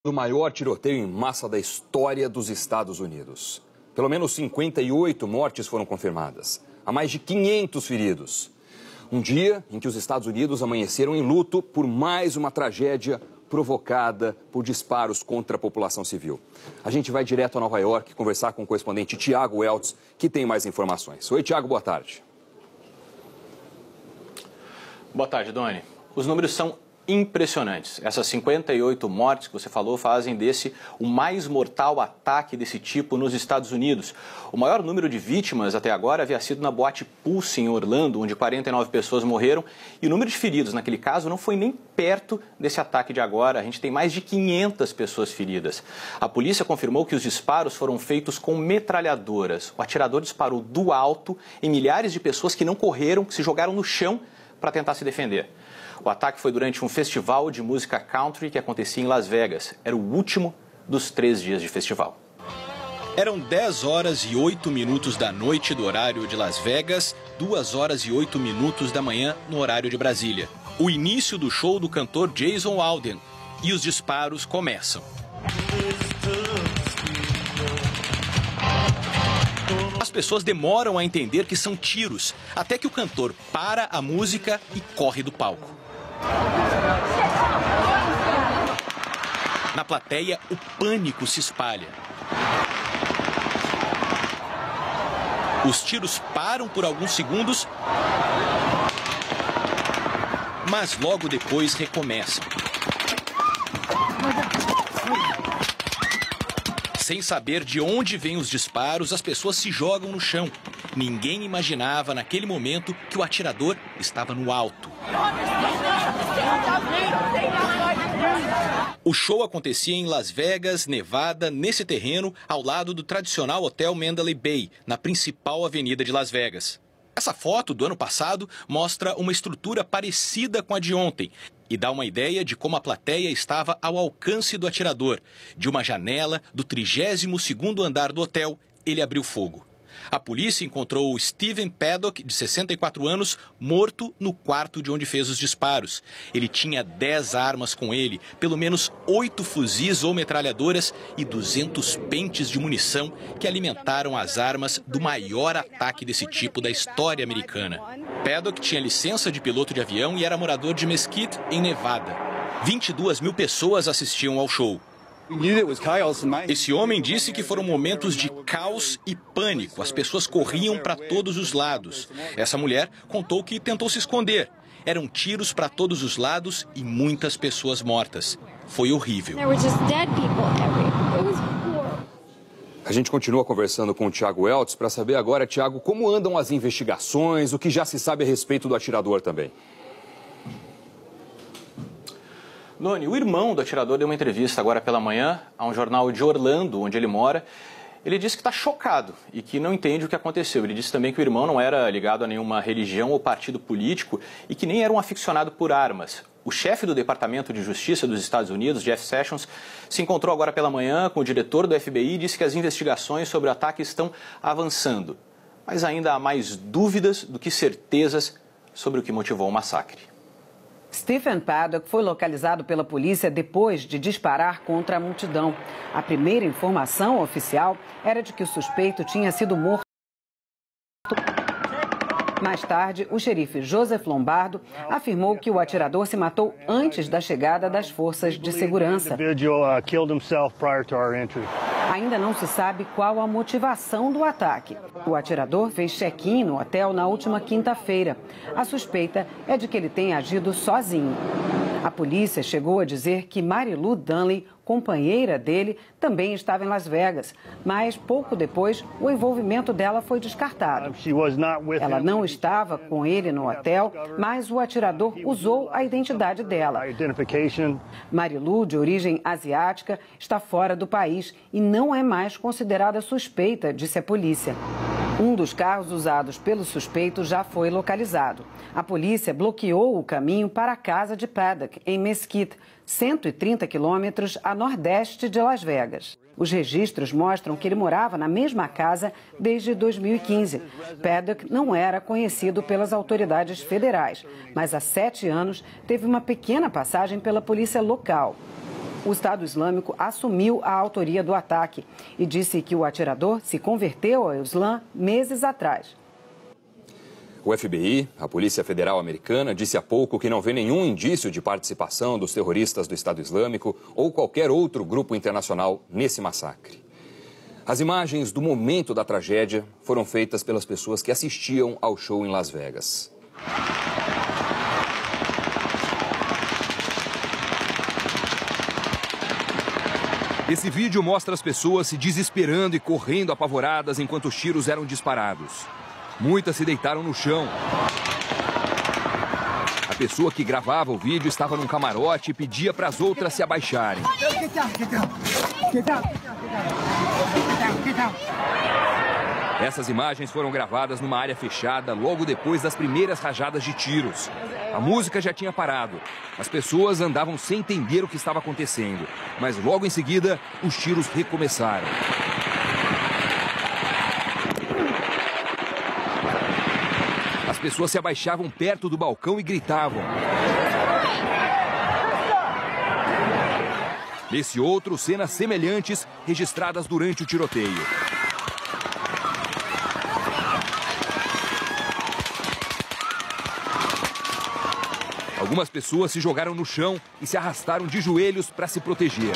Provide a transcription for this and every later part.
Do maior tiroteio em massa da história dos Estados Unidos. Pelo menos 58 mortes foram confirmadas. Há mais de 500 feridos. Um dia em que os Estados Unidos amanheceram em luto por mais uma tragédia provocada por disparos contra a população civil. A gente vai direto a Nova York conversar com o correspondente Tiago Weltz, que tem mais informações. Oi, Tiago, boa tarde. Boa tarde, Doni. Os números são impressionantes. Essas 58 mortes que você falou fazem desse o mais mortal ataque desse tipo nos Estados Unidos. O maior número de vítimas até agora havia sido na boate Pulse, em Orlando, onde 49 pessoas morreram. E o número de feridos naquele caso não foi nem perto desse ataque de agora. A gente tem mais de 500 pessoas feridas. A polícia confirmou que os disparos foram feitos com metralhadoras. O atirador disparou do alto em milhares de pessoas que não correram, que se jogaram no chão para tentar se defender. O ataque foi durante um festival de música country que acontecia em Las Vegas. Era o último dos 3 dias de festival. Eram 10 horas e 8 minutos da noite do horário de Las Vegas, 2 horas e 8 minutos da manhã no horário de Brasília. O início do show do cantor Jason Aldean. E os disparos começam. As pessoas demoram a entender que são tiros, até que o cantor para a música e corre do palco. Na plateia, o pânico se espalha. Os tiros param por alguns segundos, mas logo depois recomeçam. Sem saber de onde vêm os disparos, as pessoas se jogam no chão. Ninguém imaginava naquele momento que o atirador estava no alto. O show acontecia em Las Vegas, Nevada, nesse terreno, ao lado do tradicional hotel Mandalay Bay, na principal avenida de Las Vegas. Essa foto do ano passado mostra uma estrutura parecida com a de ontem e dá uma ideia de como a plateia estava ao alcance do atirador. De uma janela do 32º andar do hotel, ele abriu fogo. A polícia encontrou o Stephen Paddock, de 64 anos, morto no quarto de onde fez os disparos. Ele tinha 10 armas com ele, pelo menos 8 fuzis ou metralhadoras e 200 pentes de munição que alimentaram as armas do maior ataque desse tipo da história americana. Paddock tinha licença de piloto de avião e era morador de Mesquite, em Nevada. 22 mil pessoas assistiam ao show. Esse homem disse que foram momentos de caos e pânico. As pessoas corriam para todos os lados. Essa mulher contou que tentou se esconder. Eram tiros para todos os lados e muitas pessoas mortas. Foi horrível. A gente continua conversando com o Tiago Weltz para saber agora, Tiago, como andam as investigações, o que já se sabe a respeito do atirador também. Doni, o irmão do atirador deu uma entrevista agora pela manhã a um jornal de Orlando, onde ele mora. Ele disse que está chocado e que não entende o que aconteceu. Ele disse também que o irmão não era ligado a nenhuma religião ou partido político e que nem era um aficionado por armas. O chefe do Departamento de Justiça dos Estados Unidos, Jeff Sessions, se encontrou agora pela manhã com o diretor do FBI e disse que as investigações sobre o ataque estão avançando. Mas ainda há mais dúvidas do que certezas sobre o que motivou o massacre. Stephen Paddock foi localizado pela polícia depois de disparar contra a multidão. A primeira informação oficial era de que o suspeito tinha sido morto. Mais tarde, o xerife Joseph Lombardo afirmou que o atirador se matou antes da chegada das forças de segurança. Ainda não se sabe qual a motivação do ataque. O atirador fez check-in no hotel na última quinta-feira. A suspeita é de que ele tenha agido sozinho. A polícia chegou a dizer que Marilu Dunley, companheira dele, também estava em Las Vegas. Mas, pouco depois, o envolvimento dela foi descartado. Ela não estava com ele no hotel, mas o atirador usou a identidade dela. Marilu, de origem asiática, está fora do país e não é mais considerada suspeita, disse a polícia. Um dos carros usados pelo suspeito já foi localizado. A polícia bloqueou o caminho para a casa de Paddock, em Mesquite, 130 quilômetros a nordeste de Las Vegas. Os registros mostram que ele morava na mesma casa desde 2015. Paddock não era conhecido pelas autoridades federais, mas há 7 anos teve uma pequena passagem pela polícia local. O Estado Islâmico assumiu a autoria do ataque e disse que o atirador se converteu ao Islã meses atrás. O FBI, a Polícia Federal Americana, disse há pouco que não vê nenhum indício de participação dos terroristas do Estado Islâmico ou qualquer outro grupo internacional nesse massacre. As imagens do momento da tragédia foram feitas pelas pessoas que assistiam ao show em Las Vegas. Esse vídeo mostra as pessoas se desesperando e correndo apavoradas enquanto os tiros eram disparados. Muitas se deitaram no chão. A pessoa que gravava o vídeo estava num camarote e pedia para as outras se abaixarem. Essas imagens foram gravadas numa área fechada logo depois das primeiras rajadas de tiros. A música já tinha parado. As pessoas andavam sem entender o que estava acontecendo. Mas logo em seguida, os tiros recomeçaram. As pessoas se abaixavam perto do balcão e gritavam. Nesse outro, cenas semelhantes registradas durante o tiroteio. Algumas pessoas se jogaram no chão e se arrastaram de joelhos para se proteger.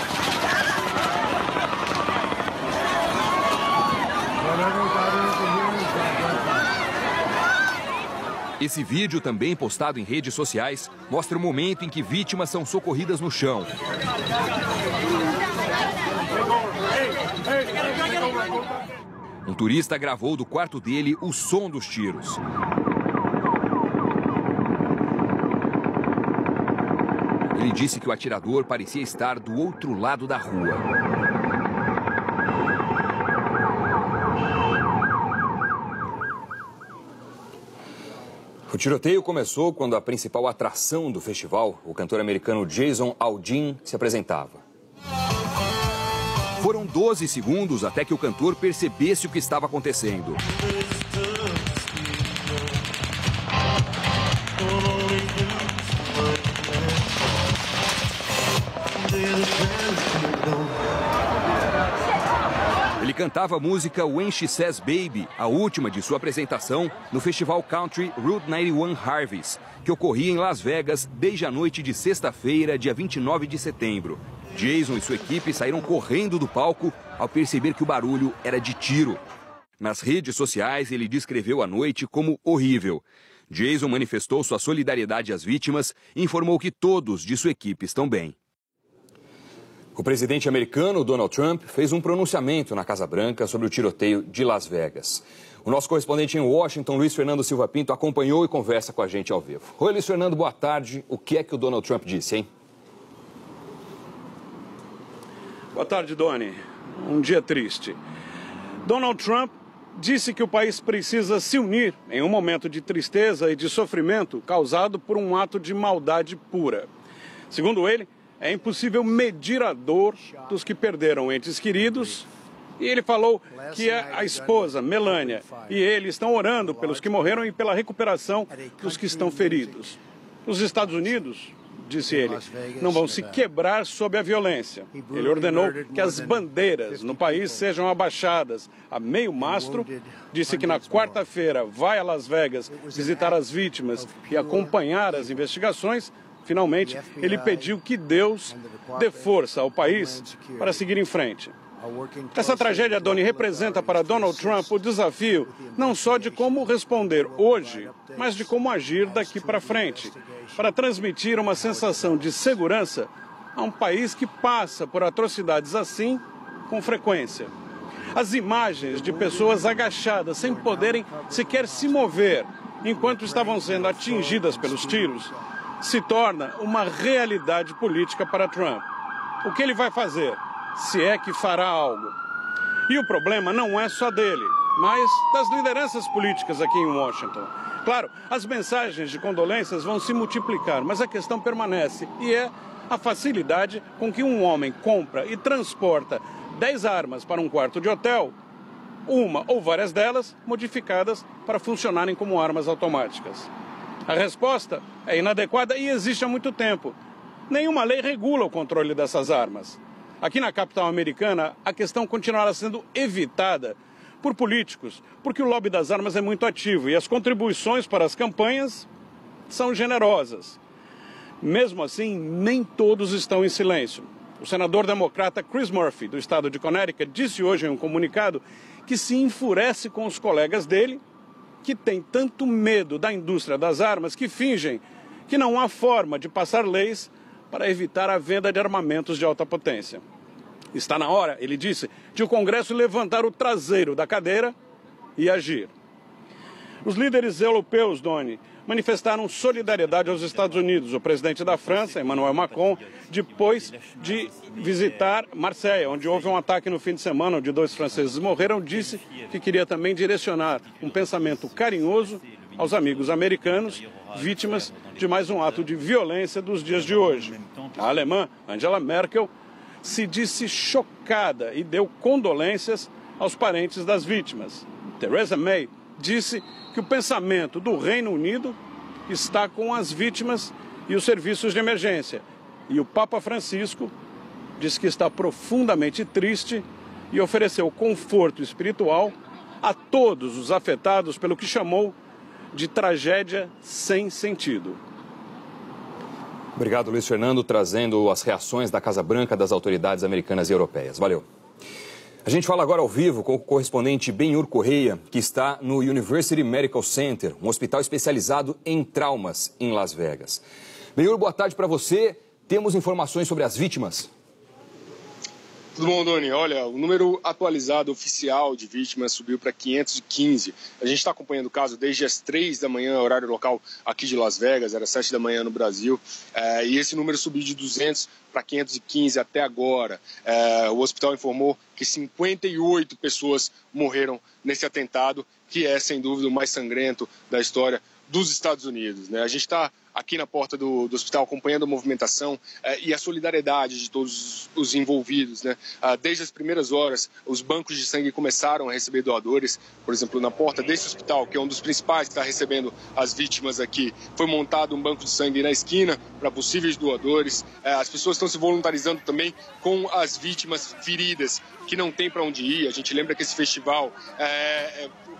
Esse vídeo, também postado em redes sociais, mostra o momento em que vítimas são socorridas no chão. Um turista gravou do quarto dele o som dos tiros. Ele disse que o atirador parecia estar do outro lado da rua. O tiroteio começou quando a principal atração do festival, o cantor americano Jason Aldean, se apresentava. Foram 12 segundos até que o cantor percebesse o que estava acontecendo. Ele cantava a música When She Says Baby, a última de sua apresentação no festival country Route 91 Harvest, que ocorria em Las Vegas desde a noite de sexta-feira, dia 29 de setembro. Jason e sua equipe saíram correndo do palco ao perceber que o barulho era de tiro. Nas redes sociais, ele descreveu a noite como horrível. Jason manifestou sua solidariedade às vítimas e informou que todos de sua equipe estão bem. O presidente americano Donald Trump fez um pronunciamento na Casa Branca sobre o tiroteio de Las Vegas. O nosso correspondente em Washington, Luiz Fernando Silva Pinto, acompanhou e conversa com a gente ao vivo. Oi, Luiz Fernando, boa tarde. O que é que o Donald Trump disse, hein? Boa tarde, Doni. Um dia triste. Donald Trump disse que o país precisa se unir em um momento de tristeza e de sofrimento causado por um ato de maldade pura. Segundo ele, é impossível medir a dor dos que perderam entes queridos. E ele falou que a esposa, Melania, e ele estão orando pelos que morreram e pela recuperação dos que estão feridos. Os Estados Unidos, disse ele, não vão se quebrar sob a violência. Ele ordenou que as bandeiras no país sejam abaixadas a meio mastro. Disse que na quarta-feira vai a Las Vegas visitar as vítimas e acompanhar as investigações. Finalmente, ele pediu que Deus dê força ao país para seguir em frente. Essa tragédia, Doni, representa para Donald Trump o desafio não só de como responder hoje, mas de como agir daqui para frente, para transmitir uma sensação de segurança a um país que passa por atrocidades assim com frequência. As imagens de pessoas agachadas, sem poderem sequer se mover, enquanto estavam sendo atingidas pelos tiros, se torna uma realidade política para Trump. O que ele vai fazer, se é que fará algo? E o problema não é só dele, mas das lideranças políticas aqui em Washington. Claro, as mensagens de condolências vão se multiplicar, mas a questão permanece, e é a facilidade com que um homem compra e transporta 10 armas para um quarto de hotel, uma ou várias delas modificadas para funcionarem como armas automáticas. A resposta é inadequada e existe há muito tempo. Nenhuma lei regula o controle dessas armas. Aqui na capital americana, a questão continuará sendo evitada por políticos, porque o lobby das armas é muito ativo e as contribuições para as campanhas são generosas. Mesmo assim, nem todos estão em silêncio. O senador democrata Chris Murphy, do estado de Connecticut, disse hoje em um comunicado que se enfurece com os colegas dele, que têm tanto medo da indústria das armas que fingem que não há forma de passar leis para evitar a venda de armamentos de alta potência. Está na hora, ele disse, de o Congresso levantar o traseiro da cadeira e agir. Os líderes europeus, Doni, manifestaram solidariedade aos Estados Unidos. O presidente da França, Emmanuel Macron, depois de visitar Marseille, onde houve um ataque no fim de semana, onde 2 franceses morreram, disse que queria também direcionar um pensamento carinhoso aos amigos americanos, vítimas de mais um ato de violência dos dias de hoje. A alemã Angela Merkel se disse chocada e deu condolências aos parentes das vítimas. Theresa May disse que o pensamento do Reino Unido está com as vítimas e os serviços de emergência. E o Papa Francisco disse que está profundamente triste e ofereceu conforto espiritual a todos os afetados pelo que chamou de tragédia sem sentido. Obrigado, Luiz Fernando, trazendo as reações da Casa Branca, das autoridades americanas e europeias. Valeu. A gente fala agora ao vivo com o correspondente Ben-Hur Correia, que está no University Medical Center, um hospital especializado em traumas em Las Vegas. Ben-Hur, boa tarde para você. Temos informações sobre as vítimas? Tudo bom, Doni? Olha, o número atualizado oficial de vítimas subiu para 515. A gente está acompanhando o caso desde as 3 da manhã, horário local aqui de Las Vegas, era 7 da manhã no Brasil, e esse número subiu de 200 para 515 até agora. O hospital informou que 58 pessoas morreram nesse atentado, que é, sem dúvida, o mais sangrento da história dos Estados Unidos, né? A gente está aqui na porta do hospital acompanhando a movimentação e a solidariedade de todos os envolvidos, né? Desde as primeiras horas, os bancos de sangue começaram a receber doadores. Por exemplo, na porta desse hospital, que é um dos principais que está recebendo as vítimas aqui, foi montado um banco de sangue na esquina para possíveis doadores. As pessoas estão se voluntarizando também com as vítimas feridas, que não tem para onde ir. A gente lembra que esse festival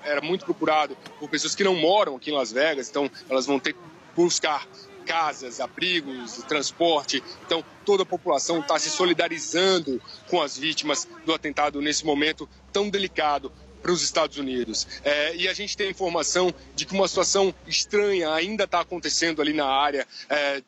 era muito procurado por pessoas que não moram aqui em Las Vegas, então elas vão ter que buscar casas, abrigos, transporte. Então toda a população está se solidarizando com as vítimas do atentado nesse momento tão delicado para os Estados Unidos. E a gente tem informação de que uma situação estranha ainda está acontecendo ali na área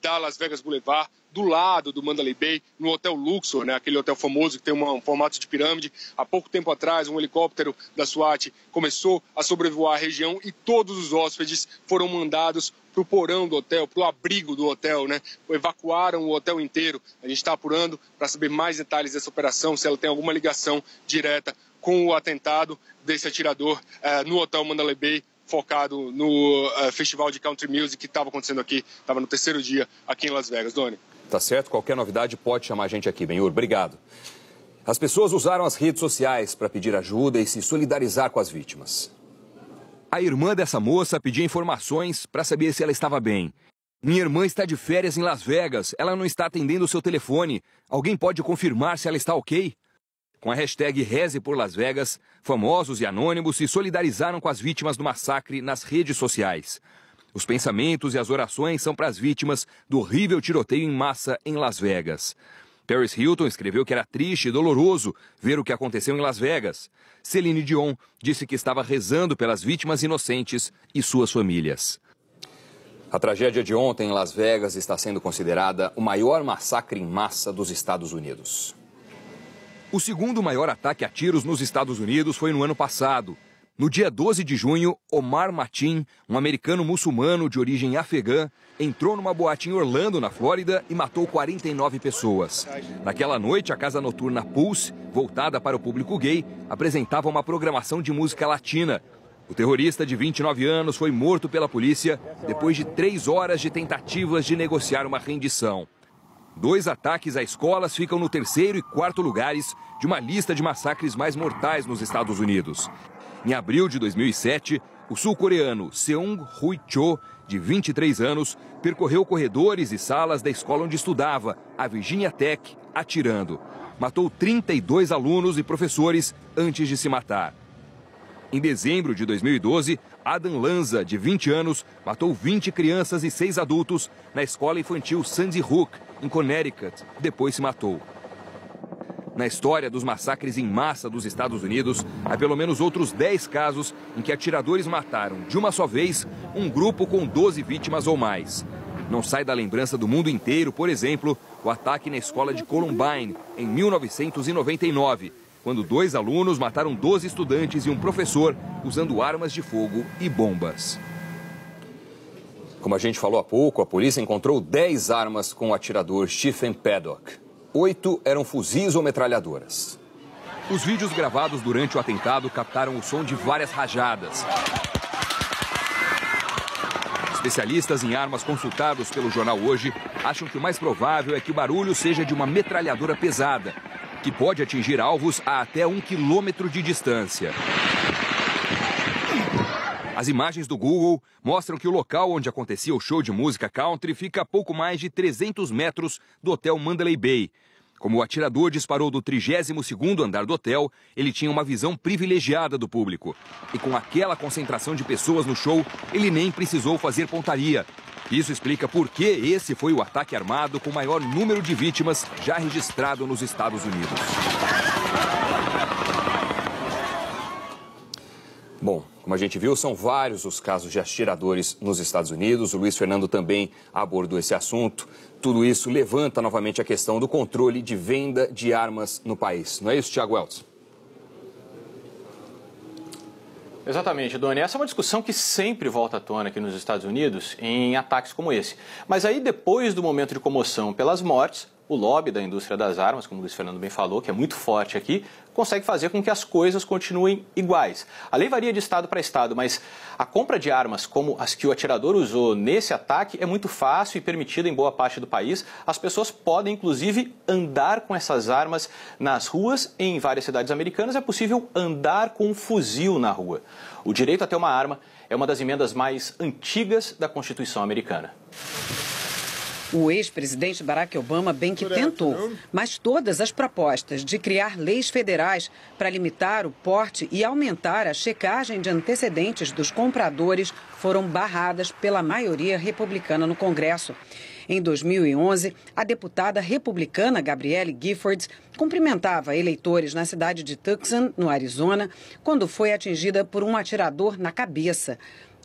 da Las Vegas Boulevard, do lado do Mandalay Bay, no Hotel Luxor, né, aquele hotel famoso que tem um formato de pirâmide. Há pouco tempo atrás, um helicóptero da SWAT começou a sobrevoar a região e todos os hóspedes foram mandados para o porão do hotel, para o abrigo do hotel, né? Evacuaram o hotel inteiro. A gente está apurando para saber mais detalhes dessa operação, se ela tem alguma ligação direta com o atentado desse atirador no Hotel Mandalay Bay, focado no Festival de Country Music que estava acontecendo aqui, estava no 3º dia aqui em Las Vegas. Doni. Tá certo, qualquer novidade pode chamar a gente aqui, Ben-Hur. Obrigado. As pessoas usaram as redes sociais para pedir ajuda e se solidarizar com as vítimas. A irmã dessa moça pediu informações para saber se ela estava bem. Minha irmã está de férias em Las Vegas, ela não está atendendo o seu telefone. Alguém pode confirmar se ela está ok? Com a hashtag Reze por Las Vegas, famosos e anônimos se solidarizaram com as vítimas do massacre nas redes sociais. Os pensamentos e as orações são para as vítimas do horrível tiroteio em massa em Las Vegas. Paris Hilton escreveu que era triste e doloroso ver o que aconteceu em Las Vegas. Celine Dion disse que estava rezando pelas vítimas inocentes e suas famílias. A tragédia de ontem em Las Vegas está sendo considerada o maior massacre em massa dos Estados Unidos. O segundo maior ataque a tiros nos Estados Unidos foi no ano passado. No dia 12 de junho, Omar Mateen, um americano muçulmano de origem afegã, entrou numa boate em Orlando, na Flórida, e matou 49 pessoas. Naquela noite, a casa noturna Pulse, voltada para o público gay, apresentava uma programação de música latina. O terrorista de 29 anos foi morto pela polícia depois de 3 horas de tentativas de negociar uma rendição. 2 ataques a escolas ficam no 3º e 4º lugares de uma lista de massacres mais mortais nos Estados Unidos. Em abril de 2007, o sul-coreano Seung-Hui Cho, de 23 anos, percorreu corredores e salas da escola onde estudava, a Virginia Tech, atirando. Matou 32 alunos e professores antes de se matar. Em dezembro de 2012, Adam Lanza, de 20 anos, matou 20 crianças e 6 adultos na escola infantil Sandy Hook, em Connecticut. Depois se matou. Na história dos massacres em massa dos Estados Unidos, há pelo menos outros 10 casos em que atiradores mataram, de uma só vez, um grupo com 12 vítimas ou mais. Não sai da lembrança do mundo inteiro, por exemplo, o ataque na escola de Columbine, em 1999, quando 2 alunos mataram 12 estudantes e um professor usando armas de fogo e bombas. Como a gente falou há pouco, a polícia encontrou 10 armas com o atirador Stephen Paddock. 8 eram fuzis ou metralhadoras. Os vídeos gravados durante o atentado captaram o som de várias rajadas. Especialistas em armas consultados pelo jornal Hoje acham que o mais provável é que o barulho seja de uma metralhadora pesada, que pode atingir alvos a até 1 quilômetro de distância. As imagens do Google mostram que o local onde acontecia o show de música country fica a pouco mais de 300 metros do hotel Mandalay Bay. Como o atirador disparou do 32º andar do hotel, ele tinha uma visão privilegiada do público. E com aquela concentração de pessoas no show, ele nem precisou fazer pontaria. Isso explica por que esse foi o ataque armado com o maior número de vítimas já registrado nos Estados Unidos. Bom, como a gente viu, são vários os casos de atiradores nos Estados Unidos. O Luiz Fernando também abordou esse assunto. Tudo isso levanta novamente a questão do controle de venda de armas no país. Não é isso, Thiago Weltz? Exatamente, Doni. Essa é uma discussão que sempre volta à tona aqui nos Estados Unidos em ataques como esse. Mas aí, depois do momento de comoção pelas mortes, o lobby da indústria das armas, como o Luiz Fernando bem falou, que é muito forte aqui, consegue fazer com que as coisas continuem iguais. A lei varia de estado para estado, mas a compra de armas como as que o atirador usou nesse ataque é muito fácil e permitida em boa parte do país. As pessoas podem, inclusive, andar com essas armas nas ruas. Em várias cidades americanas é possível andar com um fuzil na rua. O direito a ter uma arma é uma das emendas mais antigas da Constituição americana. O ex-presidente Barack Obama bem que tentou, mas todas as propostas de criar leis federais para limitar o porte e aumentar a checagem de antecedentes dos compradores foram barradas pela maioria republicana no Congresso. Em 2011, a deputada republicana Gabrielle Giffords cumprimentava eleitores na cidade de Tucson, no Arizona, quando foi atingida por um atirador na cabeça.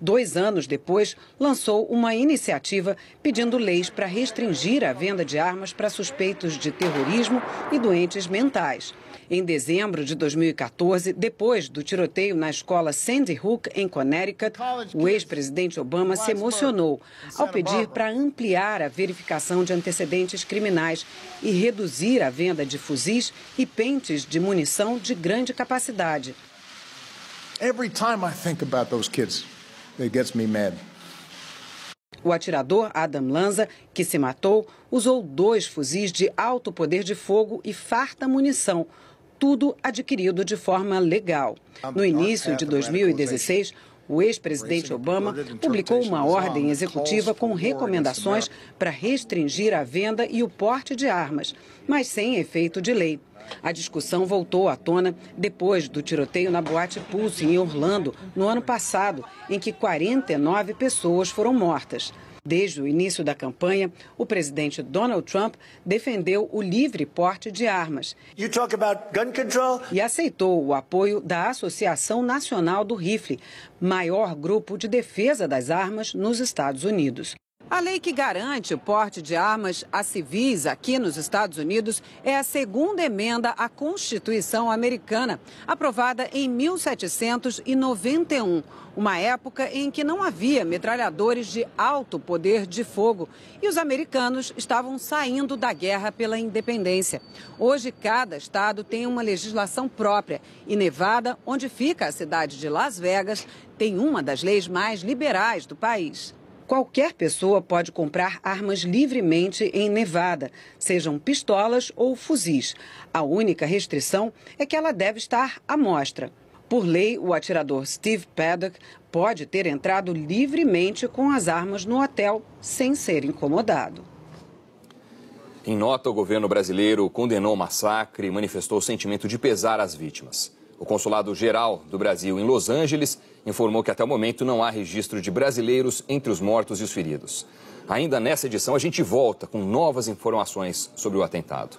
2 anos depois, lançou uma iniciativa pedindo leis para restringir a venda de armas para suspeitos de terrorismo e doentes mentais. Em dezembro de 2014, depois do tiroteio na escola Sandy Hook, em Connecticut, o ex-presidente Obama se emocionou ao pedir para ampliar a verificação de antecedentes criminais e reduzir a venda de fuzis e pentes de munição de grande capacidade. Every time I think about those kids, it gets me mad. O atirador Adam Lanza, que se matou, usou 2 fuzis de alto poder de fogo e farta munição, tudo adquirido de forma legal. No início de 2016, o ex-presidente Obama publicou uma ordem executiva com recomendações para restringir a venda e o porte de armas, mas sem efeito de lei. A discussão voltou à tona depois do tiroteio na Boate Pulse, em Orlando, no ano passado, em que 49 pessoas foram mortas. Desde o início da campanha, o presidente Donald Trump defendeu o livre porte de armas e aceitou o apoio da Associação Nacional do Rifle, maior grupo de defesa das armas nos Estados Unidos. A lei que garante o porte de armas a civis aqui nos Estados Unidos é a segunda emenda à Constituição americana, aprovada em 1791, uma época em que não havia metralhadores de alto poder de fogo e os americanos estavam saindo da guerra pela independência. Hoje, cada estado tem uma legislação própria e Nevada, onde fica a cidade de Las Vegas, tem uma das leis mais liberais do país. Qualquer pessoa pode comprar armas livremente em Nevada, sejam pistolas ou fuzis. A única restrição é que ela deve estar à mostra. Por lei, o atirador Steve Paddock pode ter entrado livremente com as armas no hotel sem ser incomodado. Em nota, o governo brasileiro condenou o massacre e manifestou o sentimento de pesar às vítimas. O Consulado-Geral do Brasil em Los Angeles informou que até o momento não há registro de brasileiros entre os mortos e os feridos. Ainda nessa edição, a gente volta com novas informações sobre o atentado.